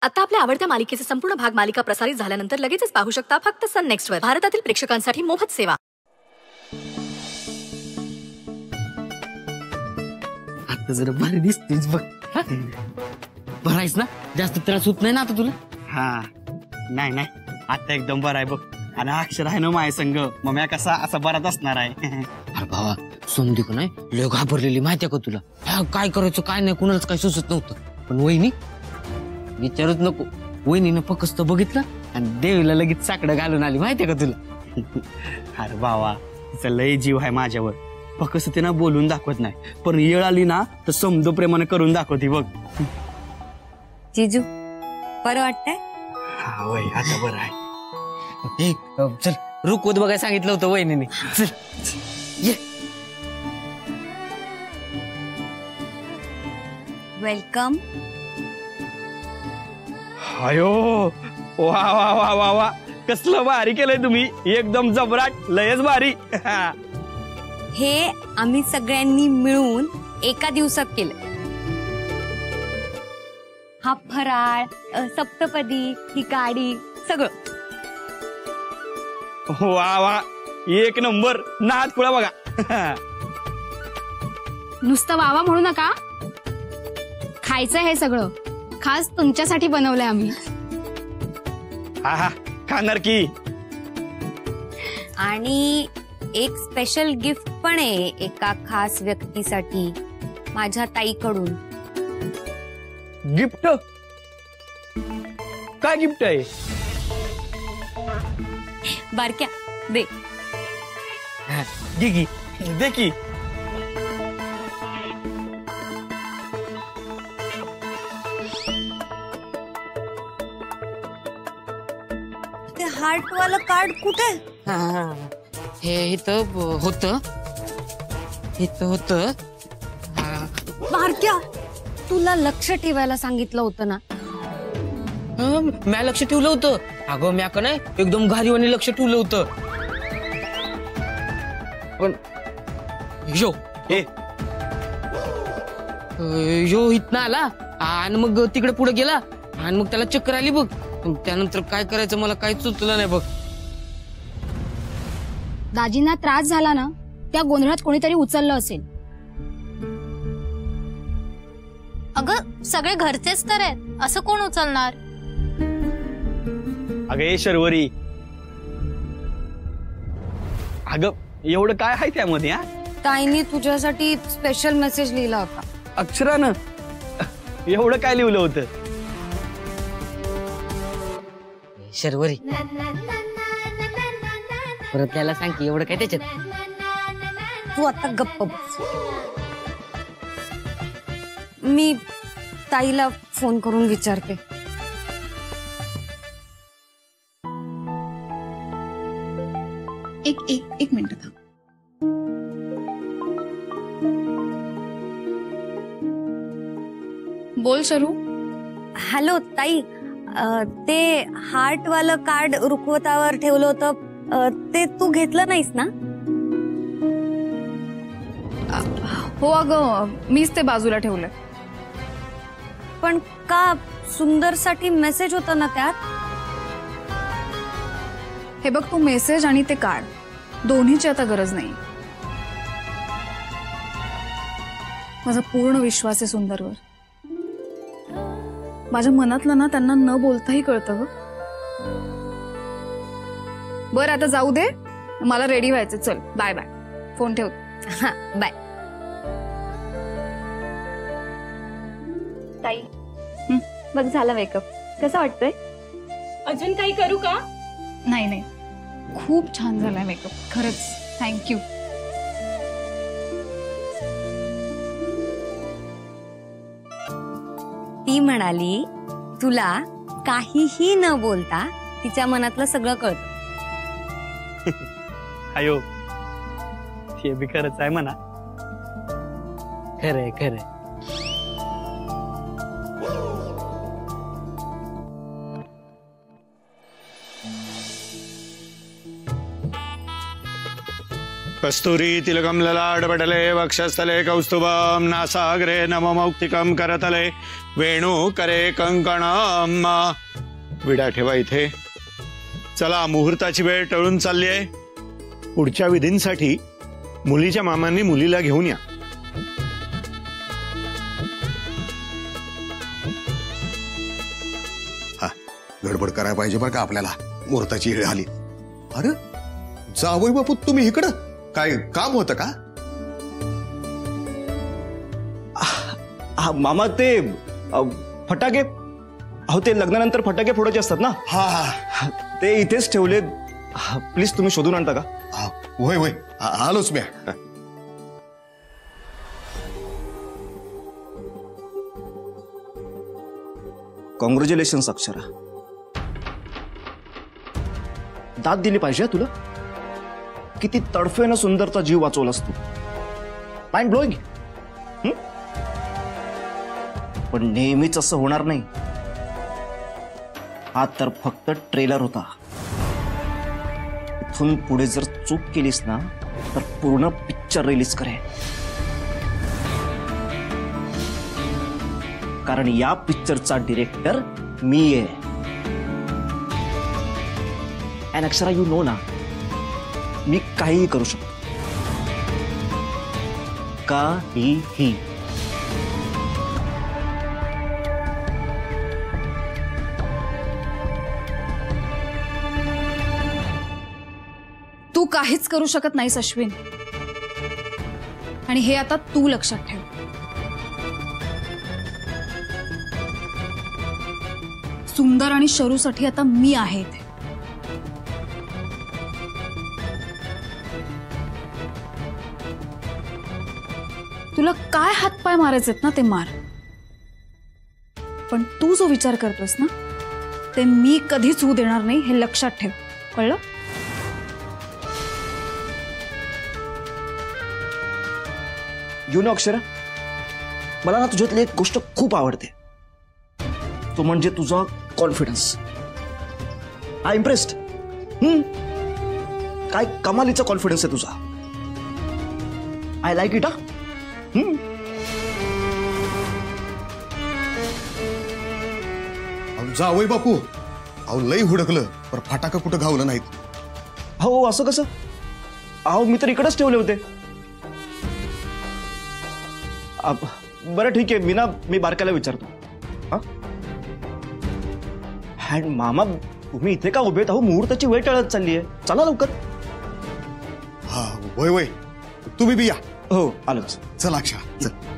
आता आपल्या आवडत्या मालिकेचे संपूर्ण भाग मालिका प्रसारित झाल्यानंतर लगेचच पाहू शकता फक्त सन नेक्स्ट वर. भारतातील प्रेक्षकांसाठी मोफत सेवा. आता जरा भारी दिसतेस बघ. बरायस ना? जास्त त्रास होत नाही ना आता तुला? हा नाही नाही आता एकदम बरं आहे बघ. आणि अक्षर आहे ना माझ्या संग मग मी कसा असा बराच असणार आहे. अरे भावा समधी का नाही लय घाबरलेली माहितीये का तुला? काय करायचं काय नाही कुणालाच काय सुचत नव्हतं. पण वहिनी विचारूच नको. वहिनीनं फक्त बघितलं आणि देवीला लगेच साकडं घालून आली माहितीये का तुला? अरे बाबा तिचा लय जीव आहे माझ्यावर. फक्त तिनं बोलून दाखवत नाही पण येळ आली ना तर समजो प्रेमाने करून दाखवती बघ. जीजू बरं वाटतंय? हा वय आता बरं आहे. चल रुकवत बघायला सांगितलं होतं वहिनीने. चल ये. वेलकम. अयो वा वा वा वा वा कसलं भारी केलंय तुम्ही. एकदम जबराट लयच भारी. हे आम्ही सगळ्यांनी मिळून एका दिवसात केलं. हा फराळ सप्तपदी ही गाडी सगळं. वा वा एक नंबर नाद खुळा बघा. नुसतं वावा म्हणू नका. खायचं हे सगळं खास तुमच्यासाठी बनवलंय आम्ही. हा हा खाणार की. आणि एक स्पेशल गिफ्ट पण आहे एका खास व्यक्तीसाठी माझ्या ताईकडून. गिफ्ट? काय गिफ्ट आहे? बारक्या दे. दे की दे की. ते हार्ट वाला कार्ड कुठे? हे इथं होतं. बारक्या तुला लक्ष ठेवायला सांगितलं होतं ना. म्या लक्ष ठेवलं होतं. अगं म्या का नाही एकदम घारीवानी लक्ष ठेवलं होतं. पण यो इथनं आला आणि मग तिकडे पुढे गेला आणि मग त्याला चक्कर आली बघ. त्यानंतर काय करायचं मला काही सुचलं नाही बघ. दाजींना त्रास झाला ना त्या गोंधळात कोणीतरी उचललं असेल. अगं सगळे घरचेच तर आहेत असं कोण उचलणार? अगं शर्वरी अगं एवढं काय आहे त्यामध्ये? हा ताईने तुझ्यासाठी स्पेशल मेसेज लिहिला होता. अक्षरानं एवढं काय लिहिलं होतं? शर्वरी परत त्याला सांग की एवढं काय त्याच्यात. तू आता गप्प बस. मी ताईला फोन करून विचारते. एक मिनिट थांब. बोल शरू. हॅलो ताई ते हार्ट वालं कार्ड रुखवतावर ठेवलं होतं ते तू घेतलं नाहीस ना? हो अगं मीच ते बाजूला ठेवलंय. पण का सुंदर साठी मेसेज होता ना त्यात. हे बघ तू मेसेज आणि ते कार्ड दोन्हीची आता गरज नाही. माझा पूर्ण विश्वास आहे सुंदरवर. माझ्या मनातलं ना त्यांना न बोलताही कळतं. बरं आता जाऊ दे मला रेडी व्हायचं. चल बाय बाय. फोन ठेव. हा बाय. ताई बघ झाला मेकअप. कसा वाटतोय? अजून काही करू का? नाही नाही खूप छान झालाय मेकअप खरंच. थँक्यू. ती म्हणाली तुला काहीही न बोलता तिच्या मनातलं सगळं कळतं. अयो ते बी खरंच आहे म्हणा. खरंय खरंय. कस्तुरी तिलकम ललाटपटले वक्षस्थले कौस्तुभं नासाग्रे नममौक्तिकं करतले वेणू करे कंकणम. विडा ठेवा इथे. चला, मुहूर्ताची वेळ टळून चालली आहे. पुढच्या विधींसाठी मुलीच्या मामांनी मुलीला घेऊन या. गडबड करायला पाहिजे बरं का आपल्याला. मुहूर्ताची वेळ आली. अरे जावई बापू, तुम्ही इकडं काय काम होतं का? मामा ते फटाके, अहो ते लग्नानंतर फटाके फोडायचे असतात ना. हा ते इथेच ठेवले. प्लीज तुम्ही शोधून आणता का? होय होय, आलोच मी. कॉंग्रॅच्युलेशन अक्षरा. दाद दिली पाहिजे तुला. किती तडफेनं सुंदरचा जीव वाचवलास तू. Mind blowing. पण नेहमीच असं होणार नाही. हा तर फक्त ट्रेलर होता. इथून पुढे जर चूक केलीस ना तर पूर्ण पिक्चर रिलीज करे. कारण या पिक्चरचा डिरेक्टर मी आहे. अँड अक्षरा, यू नो ना, मी काहीही करू शकतो. काहीही. तू काहीच करू शकत नाहीस अश्विन. आणि हे आता तू लक्षात ठेव. सुंदर आणि शरूसाठी आता मी आहे इथे. तुला काय हातपाय मारायचेत ना ते मार. पण तू जो विचार करतोस ना ते मी कधीच होऊ देणार नाही, हे लक्षात ठेव. कळलं? यू नो अक्षरा, मला ना तुझ्यातली एक गोष्ट खूप आवडते. तो म्हणजे तुझा कॉन्फिडन्स. I impressed. काय कमालीचा कॉन्फिडन्स आहे तुझा. I like it. जावई बापू, अहो लई हुडकलं पण फटाका कुठं घावलं नाहीत. हो, असं कसं? अहो मी तर इकडेच ठेवले होते. बरं ठीक आहे, मी बारक्याला विचारतो. अँड मामा, तुम्ही इथे का उभे? अहो मुहूर्ताची वेळ टळत चालली आहे. चला लवकर. हा वय वय, तुम्ही बी या. हो आलोच. चला अक्षरा चल.